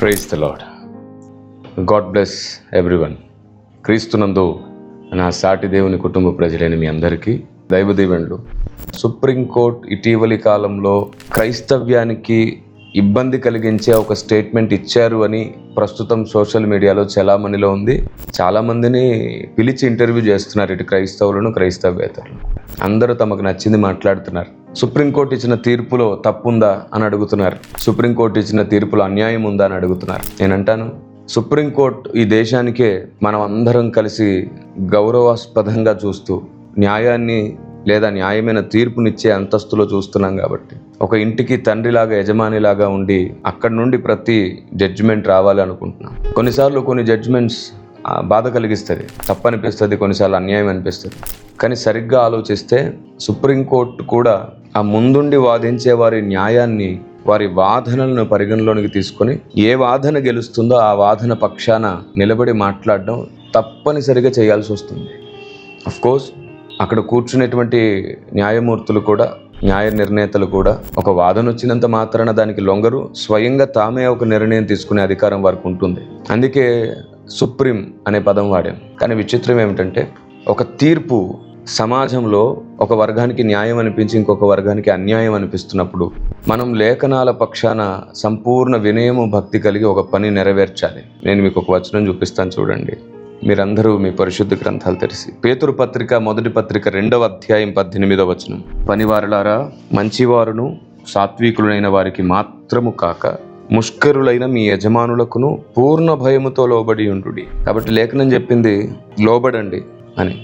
Praise the lord. God bless everyone. క్రీస్తునందు నా సాటి దేవుని కుటుంబ ప్రజలైన మీ అందరికీ దైవ దీవెనలు. సుప్రీంకోర్టు ఇటీవలి కాలంలో క్రైస్తవ్యానికి ఇబ్బంది కలిగించే ఒక స్టేట్మెంట్ ఇచ్చారు అని ప్రస్తుతం సోషల్ మీడియాలో చలామణిలో ఉంది. చాలామందిని పిలిచి ఇంటర్వ్యూ చేస్తున్నారు, ఇటు క్రైస్తవులను క్రైస్తవేతరులను. అందరూ తమకు నచ్చింది మాట్లాడుతున్నారు. సుప్రీంకోర్టు ఇచ్చిన తీర్పులో తప్పుందా అని అడుగుతున్నారు. సుప్రీంకోర్టు ఇచ్చిన తీర్పులో అన్యాయం ఉందా అని అడుగుతున్నారు. నేనంటాను, సుప్రీంకోర్టు ఈ దేశానికే మనం అందరం కలిసి గౌరవాస్పదంగా చూస్తూ న్యాయాన్ని లేదా న్యాయమైన తీర్పునిచ్చే అంతస్తులో చూస్తున్నాం కాబట్టి ఒక ఇంటికి తండ్రిలాగా యజమానిలాగా ఉండి అక్కడి నుండి ప్రతి జడ్జిమెంట్ రావాలి అనుకుంటున్నాం. కొన్నిసార్లు కొన్ని జడ్జిమెంట్స్ బాధ కలిగిస్తుంది, తప్పనిపిస్తుంది, కొన్నిసార్లు అన్యాయం అనిపిస్తుంది. కానీ సరిగ్గా ఆలోచిస్తే సుప్రీంకోర్టు కూడా ఆ ముందుండి వాదించే వారి న్యాయాన్ని, వారి వాదనలను పరిగణలోనికి తీసుకొని ఏ వాదన గెలుస్తుందో ఆ వాదన పక్షాన నిలబడి మాట్లాడడం తప్పనిసరిగా చేయాల్సి వస్తుంది. అఫ్కోర్స్ అక్కడ కూర్చునేటువంటి న్యాయమూర్తులు కూడా, న్యాయ నిర్ణేతలు కూడా ఒక వాదన వచ్చినంత మాత్రాన దానికి లొంగరు. స్వయంగా తామే ఒక నిర్ణయం తీసుకునే అధికారం వారికి ఉంటుంది. అందుకే సుప్రీం అనే పదం వాడాం. కానీ విచిత్రం ఏమిటంటే, ఒక తీర్పు సమాజంలో ఒక వర్గానికి న్యాయం అనిపించి ఇంకొక వర్గానికి అన్యాయం అనిపిస్తున్నప్పుడు మనం లేఖనాల పక్షాన సంపూర్ణ వినయము, భక్తి కలిగి ఒక పని నెరవేర్చాలి. నేను మీకు ఒక వచనం చూపిస్తాను, చూడండి. మీరందరూ మీ పరిశుద్ధ గ్రంథాలు తెరిచి పేతురు పత్రిక మొదటి పత్రిక 2వ అధ్యాయం 18వ వచనం. పనివారులారా, మంచివారును సాత్వికులైన వారికి మాత్రము కాక ముష్కరులైన మీ యజమానులకును పూర్ణ భయముతో లోబడి ఉండుడి. కాబట్టి లేఖనం చెప్పింది లోబడండి అని.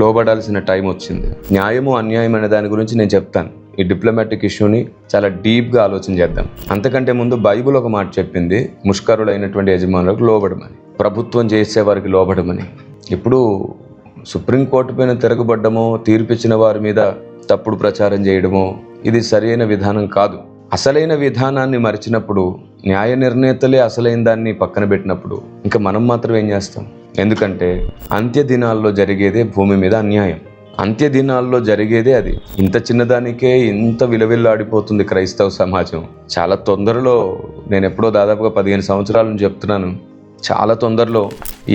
లోబడాల్సిన టైం వచ్చింది. న్యాయము అన్యాయం అనే దాని గురించి నేను చెప్తాను. ఈ డిప్లొమాటిక్ ఇష్యూని చాలా డీప్గా ఆలోచన చేద్దాం. అంతకంటే ముందు బైబిల్ ఒక మాట చెప్పింది, ముష్కరులైనటువంటి యజమానులకు లోబడమని, ప్రభుత్వం చేసేవారికి లోబడమని. ఇప్పుడు సుప్రీంకోర్టు పైన తిరగబడ్డమో, తీర్పిచ్చిన వారి మీద తప్పుడు ప్రచారం చేయడమో ఇది సరైన విధానం కాదు. అసలైన విధానాన్ని మరిచినప్పుడు, న్యాయ నిర్ణేతలే అసలైన దాన్ని పక్కన పెట్టినప్పుడు ఇంకా మనం మాత్రం ఏం చేస్తాం? ఎందుకంటే అంత్య దినాల్లో జరిగేదే భూమి మీద అన్యాయం. అంత్య దినాల్లో జరిగేదే అది. ఇంత చిన్నదానికే ఇంత విలవిల్లాడిపోతుంది క్రైస్తవ సమాజం. చాలా తొందరలో, నేను ఎప్పుడో దాదాపుగా 15 సంవత్సరాల నుంచి చెప్తున్నాను, చాలా తొందరలో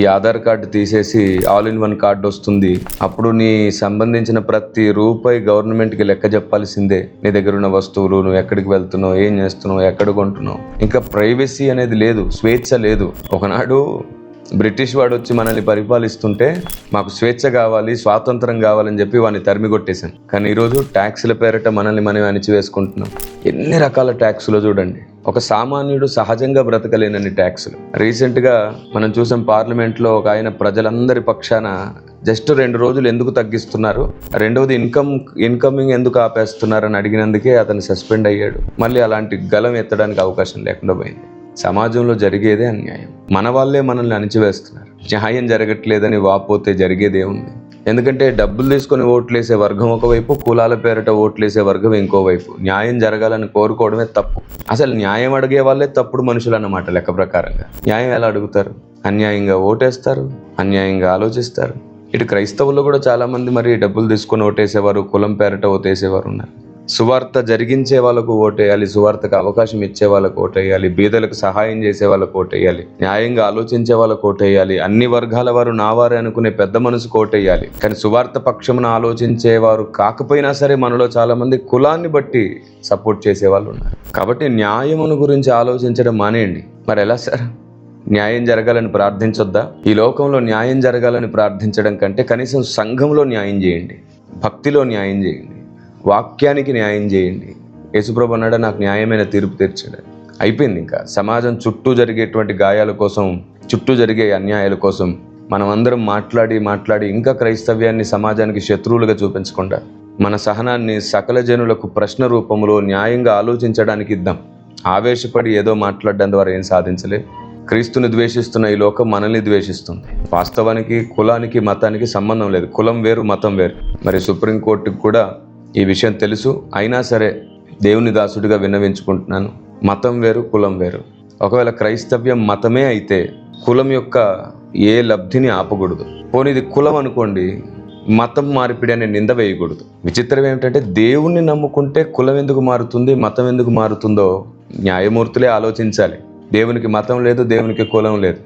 ఈ ఆధార్ కార్డు తీసేసి ఆల్ ఇన్ వన్ కార్డు వస్తుంది. అప్పుడు నీ సంబంధించిన ప్రతి రూపాయి గవర్నమెంట్కి లెక్క చెప్పాల్సిందే. నీ దగ్గర ఉన్న వస్తువులు, నువ్వు ఎక్కడికి వెళ్తున్నావు, ఏం చేస్తున్నావు, ఎక్కడ కొంటున్నావు. ఇంకా ప్రైవసీ అనేది లేదు, స్వేచ్ఛ లేదు. ఒకనాడు బ్రిటిష్ వాడు వచ్చి మనల్ని పరిపాలిస్తుంటే మాకు స్వేచ్ఛ కావాలి, స్వాతంత్రం కావాలని చెప్పి వాడిని తరిమి కొట్టేశాం. కానీ ఈరోజు ట్యాక్సుల పేరిట మనల్ని మనం అణిచివేసుకుంటున్నాం. ఎన్ని రకాల ట్యాక్సులు చూడండి. ఒక సామాన్యుడు సహజంగా బ్రతకలేనన్ని ట్యాక్సులు. రీసెంట్గా మనం చూసాం, పార్లమెంట్లో ఒక ఆయన ప్రజలందరి పక్షాన జస్ట్ 2 రోజులు ఎందుకు తగ్గిస్తున్నారు, రెండవది ఇన్కమింగ్ ఎందుకు ఆపేస్తున్నారని అడిగినందుకే అతను సస్పెండ్ అయ్యాడు. మళ్ళీ అలాంటి గలం ఎత్తడానికి అవకాశం లేకుండా పోయింది. సమాజంలో జరిగేదే అన్యాయం. మన వాళ్ళే మనల్ని అణిచివేస్తున్నారు. న్యాయం జరగట్లేదని వాపోతే జరిగేదే ఉంది. ఎందుకంటే డబ్బులు తీసుకొని ఓట్లేసే వర్గం ఒకవైపు, కులాల పేరిట ఓట్లేసే వర్గం ఇంకోవైపు. న్యాయం జరగాలని కోరుకోవడమే తప్పు. అసలు న్యాయం అడిగే వాళ్ళే తప్పుడు మనుషులు అన్నమాట లెక్క ప్రకారంగా. న్యాయం ఎలా అడుగుతారు? అన్యాయంగా ఓటేస్తారు, అన్యాయంగా ఆలోచిస్తారు. ఇటు క్రైస్తవుల్లో కూడా చాలామంది మరి డబ్బులు తీసుకొని ఓటేసేవారు, కులం పేరిట ఓటేసేవారు ఉన్నారు. సువార్త జరిగించే వాళ్ళకు ఓటేయాలి, సువార్తకు అవకాశం ఇచ్చే వాళ్ళకు ఓటేయాలి, బీదలకు సహాయం చేసే వాళ్ళకు ఓటేయాలి, న్యాయంగా ఆలోచించే వాళ్ళకు ఓటేయాలి, అన్ని వర్గాల వారు నావారే అనుకునే పెద్ద మనసుకు ఓటేయాలి. కానీ సువార్త పక్షమున ఆలోచించేవారు కాకపోయినా సరే మనలో చాలా మంది కులాన్ని బట్టి సపోర్ట్ చేసే వాళ్ళు ఉన్నారు. కాబట్టి న్యాయమును గురించి ఆలోచించడం మానేయండి. మరి ఎలా సార్? న్యాయం జరగాలని ప్రార్థించొద్దా? ఈ లోకంలో న్యాయం జరగాలని ప్రార్థించడం కంటే కనీసం సంఘంలో న్యాయం చేయండి, భక్తిలో న్యాయం చేయండి, వాక్యానికి న్యాయం చేయండి. యేసుప్రభు అన్నాడు, నాకు న్యాయమైన తీర్పు తీర్చాడు. అయిపోయింది. ఇంకా సమాజం చుట్టూ జరిగేటువంటి గాయాల కోసం, చుట్టూ జరిగే అన్యాయాల కోసం మనం అందరం మాట్లాడి ఇంకా క్రైస్తవ్యాన్ని సమాజానికి శత్రువులుగా చూపించకుండా మన సహనాన్ని సకల జనులకు ప్రశ్న రూపంలో న్యాయంగా ఆలోచించడానికి ఇద్దాం. ఆవేశపడి ఏదో మాట్లాడడం ద్వారా ఏం సాధించలేదు. క్రీస్తుని ద్వేషిస్తున్న ఈ లోకం మనల్ని ద్వేషిస్తుంది. వాస్తవానికి కులానికి, మతానికి సంబంధం లేదు. కులం వేరు, మతం వేరు. మరి సుప్రీంకోర్టుకు కూడా ఈ విషయం తెలుసు. అయినా సరే దేవుని దాసుడిగా విన్నవించుకుంటున్నాను, మతం వేరు, కులం వేరు. ఒకవేళ క్రైస్తవ్యం మతమే అయితే కులం యొక్క ఏ లబ్ధిని ఆపకూడదు. పోనీ ఇది కులం అనుకోండి, మతం మార్పిడి అనే నింద వేయకూడదు. విచిత్రం ఏమిటంటే, దేవుణ్ణి నమ్ముకుంటే కులం ఎందుకు మారుతుంది, మతం ఎందుకు మారుతుందో న్యాయమూర్తులే ఆలోచించాలి. దేవునికి మతం లేదు, దేవునికి కులం లేదు.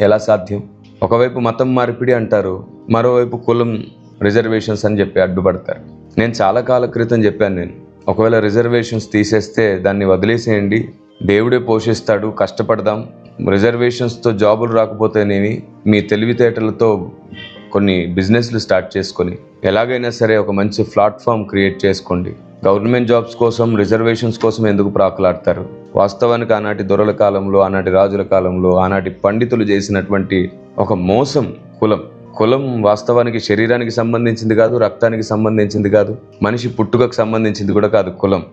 ఎలా సాధ్యం? ఒకవైపు మతం మార్పిడి అంటారు, మరోవైపు కులం రిజర్వేషన్స్ అని చెప్పి అడ్డుపడతారు. నేను చాలా కాల క్రితం చెప్పాను, ఒకవేళ రిజర్వేషన్స్ తీసేస్తే దాన్ని వదిలేసేయండి, దేవుడే పోషిస్తాడు, కష్టపడదాం. రిజర్వేషన్స్తో జాబులు రాకపోతేనేమి మీ తెలివితేటలతో కొన్ని బిజినెస్లు స్టార్ట్ చేసుకొని ఎలాగైనా సరే ఒక మంచి ప్లాట్ఫామ్ క్రియేట్ చేసుకోండి. గవర్నమెంట్ జాబ్స్ కోసం, రిజర్వేషన్స్ కోసం ఎందుకు ప్రాకులాడతారు? వాస్తవానికి ఆనాటి దొరల కాలంలో, ఆనాటి రాజుల కాలంలో, ఆనాటి పండితులు చేసినటువంటి ఒక మోసం కులం వాస్తవానికి శరీరానికి సంబంధించింది కాదు, రక్తానికి సంబంధించింది కాదు, మనిషి పుట్టుకకు సంబంధించింది కూడా కాదు. కులం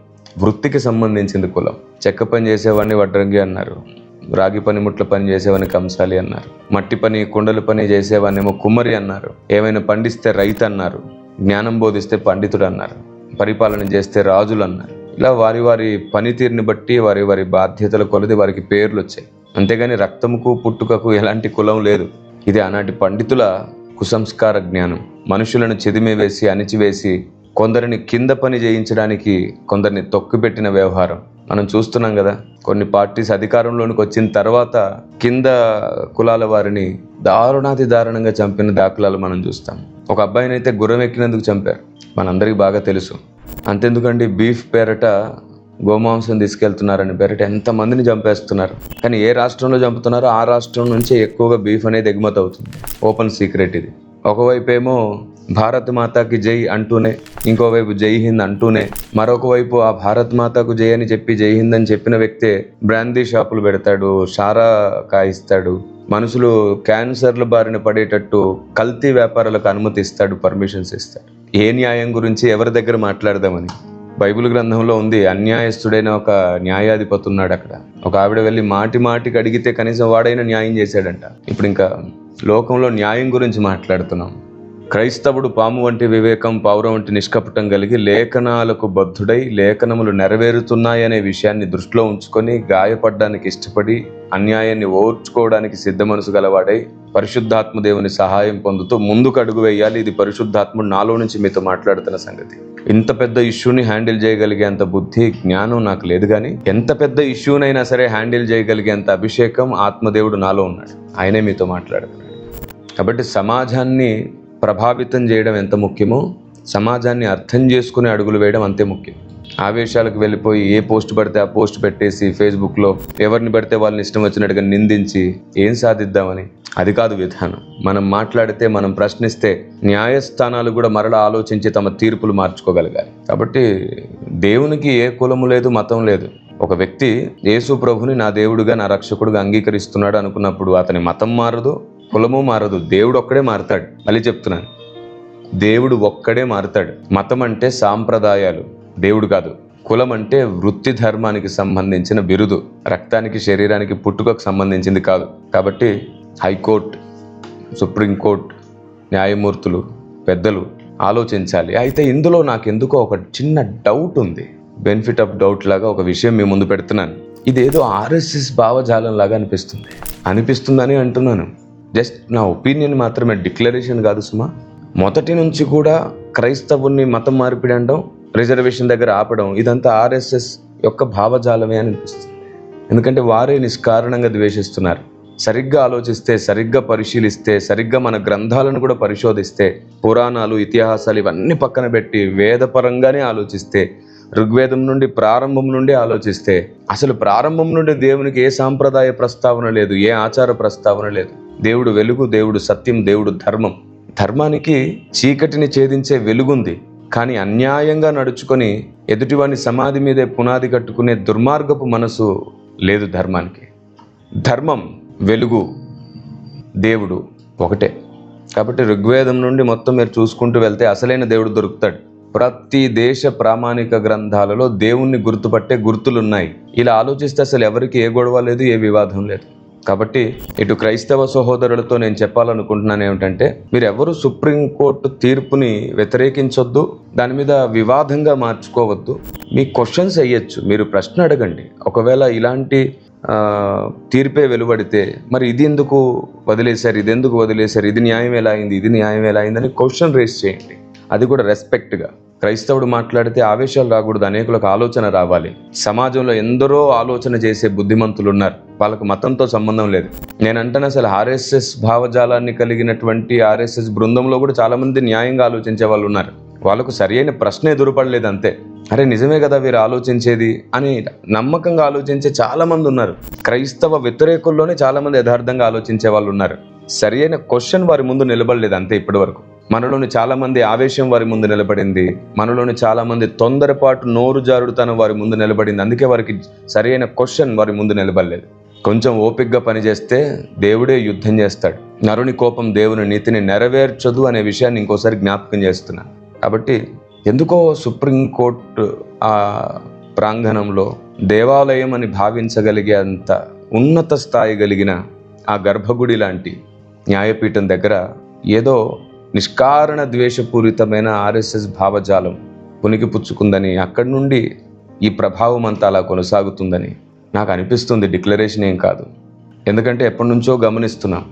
వృత్తికి సంబంధించింది. కులం చెక్క పని చేసేవాడిని వడ్రంగి అన్నారు, రాగి పనిముట్ల పని చేసేవాడిని కంసాలి అన్నారు, మట్టి పని కుండల పని చేసేవాడినేమో కుమ్మరి అన్నారు, ఏమైనా పండిస్తే రైతు అన్నారు, జ్ఞానం బోధిస్తే పండితుడు అన్నారు, పరిపాలన చేస్తే రాజులు అన్నారు. ఇలా వారి వారి పనితీరుని బట్టి, వారి వారి బాధ్యతల కొలది వారికి పేర్లు వచ్చాయి. అంతేగాని రక్తముకు పుట్టుకకు ఎలాంటి కులం లేదు. ఇది ఆనాటి పండితుల కుసంస్కార జ్ఞానం. మనుషులను చెదిమివేసి, అణిచివేసి, కొందరిని కింద పని చేయించడానికి కొందరిని తొక్కిపెట్టిన వ్యవహారం మనం చూస్తున్నాం కదా. కొన్ని పార్టీస్ అధికారంలోనికి వచ్చిన తర్వాత కింద కులాల వారిని దారుణాతి దారుణంగా చంపిన దాఖలాలు మనం చూస్తాం. ఒక అబ్బాయిని అయితే గుర్రం ఎక్కినందుకు చంపారు, మనందరికీ బాగా తెలుసు. అంతెందుకండి, బీఫ్ పేరట గోమాంసం తీసుకెళ్తున్నారని పేరట ఎంతమందిని చంపేస్తున్నారు. కానీ ఏ రాష్ట్రంలో చంపుతున్నారో ఆ రాష్ట్రం నుంచే ఎక్కువగా బీఫ్ అనేది ఎగుమతి అవుతుంది. ఓపెన్ సీక్రెట్ ఇది. ఒకవైపు ఏమో భారత్ మాతాకి జై అంటూనే, ఇంకోవైపు జై హింద్ అంటూనే, మరొక వైపు ఆ భారత్ మాతాకు జై అని చెప్పి, జై హింద్ అని చెప్పిన వ్యక్తే బ్రాందీ షాపులు పెడతాడు, షారా కాయిస్తాడు, మనుషులు క్యాన్సర్ల బారిన పడేటట్టు కల్తీ వ్యాపారాలకు అనుమతి ఇస్తాడు, పర్మిషన్స్ ఇస్తాడు. ఏ న్యాయం గురించి ఎవరి దగ్గర మాట్లాడదామని? బైబిల్ గ్రంథంలో ఉంది, అన్యాయస్తుడైన ఒక న్యాయాధిపతి ఉన్నాడు అక్కడ. ఒక ఆవిడ వెళ్ళి మాటికి అడిగితే కనీసం వాడైనా న్యాయం చేశాడంట. ఇప్పుడు ఇంకా లోకంలో న్యాయం గురించి మాట్లాడుతున్నాం. క్రైస్తవుడు పాము వంటి వివేకం, పౌరం వంటి నిష్కపటం కలిగి, లేఖనాలకు బద్ధుడై లేఖనములు నెరవేరుతున్నాయనే విషయాన్ని దృష్టిలో ఉంచుకొని, గాయపడడానికి ఇష్టపడి, అన్యాయాన్ని ఓర్చుకోవడానికి సిద్ధ మనసు గలవాడై, పరిశుద్ధాత్మ దేవుని సహాయం పొందుతూ ముందుకు అడుగు వేయాలి. ఇది పరిశుద్ధాత్ముడు నాలో నుంచి మీతో మాట్లాడుతున్న సంగతి. ఇంత పెద్ద ఇష్యూని హ్యాండిల్ చేయగలిగేంత బుద్ధి, జ్ఞానం నాకు లేదు, కానీ ఎంత పెద్ద ఇష్యూనైనా సరే హ్యాండిల్ చేయగలిగేంత అభిషేకం, ఆత్మదేవుడు నాలో ఉన్నాడు. ఆయనే మీతో మాట్లాడుతున్నాడు. కాబట్టి సమాజాన్ని ప్రభావితం చేయడం ఎంత ముఖ్యమో, సమాజాన్ని అర్థం చేసుకునే అడుగులు వేయడం అంతే ముఖ్యం. ఆవేశాలకు వెళ్ళిపోయి ఏ పోస్ట్ పడితే ఆ పోస్ట్ పెట్టేసి ఫేస్బుక్లో ఎవరిని పడితే వాళ్ళని ఇష్టం వచ్చినట్టుగా నిందించి ఏం సాధిద్దామని, అది కాదు విధానం. మనం మాట్లాడితే, మనం ప్రశ్నిస్తే న్యాయస్థానాలు కూడా మరలా ఆలోచించి తమ తీర్పులు మార్చుకోగలగాలి. కాబట్టి దేవునికి ఏ కులము లేదు, మతం లేదు. ఒక వ్యక్తి యేసు ప్రభుని నా దేవుడుగా, నా రక్షకుడుగా అంగీకరిస్తున్నాడు అనుకున్నప్పుడు అతని మతం మారదు, కులము మారదు, దేవుడు ఒక్కడే మారుతాడు. మళ్ళీ చెప్తున్నాను, దేవుడు ఒక్కడే మారుతాడు. మతం అంటే సాంప్రదాయాలు, దేవుడు కాదు. కులం అంటే వృత్తి ధర్మానికి సంబంధించిన బిరుదు, రక్తానికి, శరీరానికి, పుట్టుకకు సంబంధించింది కాదు. కాబట్టి హైకోర్టు, సుప్రీంకోర్టు న్యాయమూర్తులు, పెద్దలు ఆలోచించాలి. అయితే ఇందులో నాకెందుకో ఒక చిన్న డౌట్ ఉంది. బెనిఫిట్ ఆఫ్ డౌట్ లాగా ఒక విషయం మీ ముందు పెడుతున్నాను. ఇదేదో ఆర్ఎస్ఎస్ భావజాలం లాగా అనిపిస్తుందని అంటున్నాను. జస్ట్ నా ఒపీనియన్ మాత్రమే, డిక్లరేషన్ కాదు సుమా. మొదటి నుంచి కూడా క్రైస్తవుని మతం మార్పిడి అనడం, రిజర్వేషన్ దగ్గర ఆపడం, ఇదంతా ఆర్ఎస్ఎస్ యొక్క భావజాలమే అని అనిపిస్తుంది. ఎందుకంటే వారే నిష్కారణంగా ద్వేషిస్తున్నారు. సరిగ్గా ఆలోచిస్తే, సరిగ్గా పరిశీలిస్తే, సరిగ్గా మన గ్రంథాలను కూడా పరిశోధిస్తే, పురాణాలు, ఇతిహాసాలు ఇవన్నీ పక్కన పెట్టి వేదపరంగానే ఆలోచిస్తే, ఋగ్వేదం నుండి, ప్రారంభం నుండి ఆలోచిస్తే, అసలు ప్రారంభం నుండి దేవునికి ఏ సాంప్రదాయ ప్రస్తావన లేదు, ఏ ఆచార ప్రస్తావన లేదు. దేవుడు వెలుగు, దేవుడు సత్యం, దేవుడు ధర్మం. ధర్మానికి చీకటిని ఛేదించే వెలుగుంది, కానీ అన్యాయంగా నడుచుకొని ఎదుటివాని సమాధి మీదే పునాది కట్టుకునే దుర్మార్గపు మనసు లేదు ధర్మానికి. ధర్మం, వెలుగు, దేవుడు ఒకటే. కాబట్టి ఋగ్వేదం నుండి మొత్తం మీరు చూసుకుంటూ వెళ్తే అసలైన దేవుడు దొరుకుతాడు. ప్రతి దేశ ప్రామాణిక గ్రంథాలలో దేవుణ్ణి గుర్తుపట్టే గుర్తులున్నాయి. ఇలా ఆలోచిస్తే అసలు ఎవరికి ఏ గొడవ లేదు, ఏ వివాదం లేదు. కాబట్టి ఇటు క్రైస్తవ సహోదరులతో నేను చెప్పాలనుకుంటున్నాను ఏమిటంటే, మీరు ఎవరు సుప్రీంకోర్టు తీర్పుని వ్యతిరేకించొద్దు, దాని మీద వివాదంగా మార్చుకోవద్దు. మీ క్వశ్చన్స్ వేయచ్చు, మీరు ప్రశ్న అడగండి. ఒకవేళ ఇలాంటి తీర్పే వెలువడితే మరి ఇది ఎందుకు వదిలేశారు, ఇది ఎందుకు వదిలేశారు, ఇది న్యాయం ఎలా అయింది, ఇది న్యాయం ఎలా అయిందని క్వశ్చన్ రేస్ చేయండి. అది కూడా రెస్పెక్ట్గా. క్రైస్తవుడు మాట్లాడితే ఆవేశాలు రాకూడదు, అనేకులకు ఆలోచన రావాలి. సమాజంలో ఎందరో ఆలోచన చేసే బుద్ధిమంతులు ఉన్నారు, వాళ్ళకు మతంతో సంబంధం లేదు. నేను అంటాను, అసలు ఆర్ఎస్ఎస్ భావజాలాన్ని కలిగినటువంటి ఆర్ఎస్ఎస్ బృందంలో కూడా చాలామంది న్యాయంగా ఆలోచించే వాళ్ళు ఉన్నారు. వాళ్ళకు సరైన ప్రశ్న ఎదురుపడలేదు అంతే. అరే నిజమే కదా వీరు ఆలోచించేది అని నమ్మకంగా ఆలోచించే చాలామంది ఉన్నారు. క్రైస్తవ వ్యతిరేకుల్లోనే చాలామంది యథార్థంగా ఆలోచించే వాళ్ళు ఉన్నారు. సరైన క్వశ్చన్ వారి ముందు నిలబడలేదు అంతే. ఇప్పటి వరకు మనలోని చాలామంది ఆవేశం వారి ముందు నిలబడింది, మనలోని చాలామంది తొందరపాటు నోరు జారుడుతనం వారి ముందు నిలబడింది. అందుకే వారికి సరైన క్వశ్చన్ వారి ముందు నిలబడలేదు. కొంచెం ఓపికగా పనిచేస్తే దేవుడే యుద్ధం చేస్తాడు. నరుని కోపం దేవుని నీతిని నెరవేర్చదు అనే విషయాన్ని ఇంకోసారి జ్ఞాపకం చేస్తున్నాను. కాబట్టి ఎందుకో సుప్రీంకోర్టు ఆ ప్రాంగణంలో దేవాలయం అని భావించగలిగే అంత ఉన్నత స్థాయి కలిగిన ఆ గర్భగుడి లాంటి న్యాయపీఠం దగ్గర ఏదో నిష్కారణ ద్వేషపూరితమైన ఆర్ఎస్ఎస్ భావజాలం పుణికిపుచ్చుకుందని, అక్కడి నుండి ఈ ప్రభావం అంతా అలా కొనసాగుతుందని నాకు అనిపిస్తుంది. డిక్లరేషన్ ఏం కాదు, ఎందుకంటే ఎప్పటి నుంచో గమనిస్తున్నాం.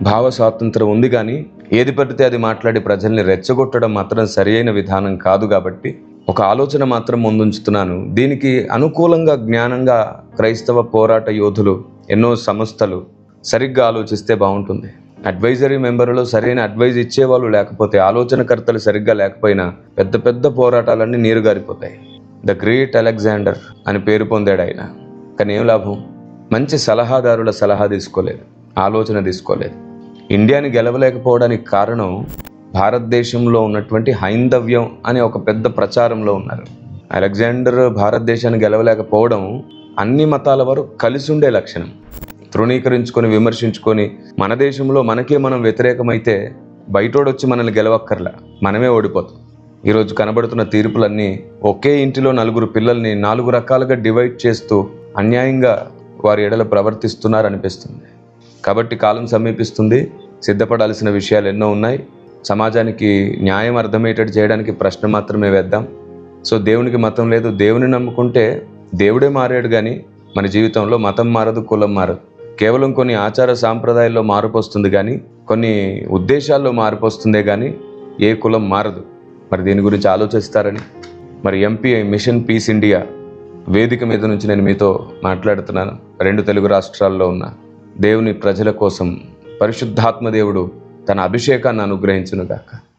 భావ స్వాతంత్రం ఉంది, కానీ ఏది పడితే అది మాట్లాడి ప్రజల్ని రెచ్చగొట్టడం మాత్రం సరియైన విధానం కాదు. కాబట్టి ఒక ఆలోచన మాత్రం ముందుంచుతున్నాను. దీనికి అనుకూలంగా జ్ఞానంగా క్రైస్తవ పోరాట యోధులు, ఎన్నో సంస్థలు సరిగ్గా ఆలోచిస్తే బాగుంటుంది. అడ్వైజరీ మెంబర్లో సరైన అడ్వైజ్ ఇచ్చేవాళ్ళు లేకపోతే, ఆలోచనకర్తలు సరిగ్గా లేకపోయినా పెద్ద పెద్ద పోరాటాలన్నీ నీరుగారిపోతాయి. ద గ్రేట్ అలెగ్జాండర్ అని పేరు పొందాడు ఆయన, కానీ ఏం లాభం? మంచి సలహాదారుల సలహా తీసుకోలేదు, ఆలోచన తీసుకోలేదు. ఇండియాని గెలవలేకపోవడానికి కారణం భారతదేశంలో ఉన్నటువంటి హైందవ్యం అనే ఒక పెద్ద ప్రచారంలో ఉన్నారు. అలెగ్జాండర్ భారతదేశాన్ని గెలవలేకపోవడం అన్ని మతాల వారు కలిసి ఉండే లక్షణం. తృణీకరించుకొని విమర్శించుకొని మన దేశంలో మనకే మనం వ్యతిరేకమైతే బయటోడొచ్చి మనల్ని గెలవక్కర్లా, మనమే ఓడిపోతాం. ఈరోజు కనబడుతున్న తీర్పులన్నీ ఒకే ఇంటిలో నలుగురు పిల్లల్ని 4 రకాలుగా డివైడ్ చేస్తూ అన్యాయంగా వారి ఎడల ప్రవర్తిస్తున్నారనిపిస్తుంది. కాబట్టి కాలం సమీపిస్తుంది, సిద్ధపడాల్సిన విషయాలు ఎన్నో ఉన్నాయి. సమాజానికి న్యాయం అర్థమయ్యేటట్టు చేయడానికి ప్రశ్న మాత్రమే వేద్దాం. సో దేవునికి మతం లేదు, దేవుని నమ్ముకుంటే దేవుడే మారాడు, కానీ మన జీవితంలో మతం మారదు, కులం మారదు. కేవలం కొన్ని ఆచార సాంప్రదాయాల్లో మార్పు వస్తుంది, కానీ కొన్ని ఉద్దేశాల్లో మార్పు వస్తుందే కానీ ఏ కులం మారదు. మరి దీని గురించి ఆలోచిస్తారని మరి ఎంపీ మిషన్ పీస్ ఇండియా వేదిక మీద నుంచి నేను మీతో మాట్లాడుతున్నాను. 2 తెలుగు రాష్ట్రాల్లో ఉన్న దేవుని ప్రజల కోసం పరిశుద్ధాత్మ దేవుడు తన అభిషేకాన్ని అనుగ్రహించునుగాక.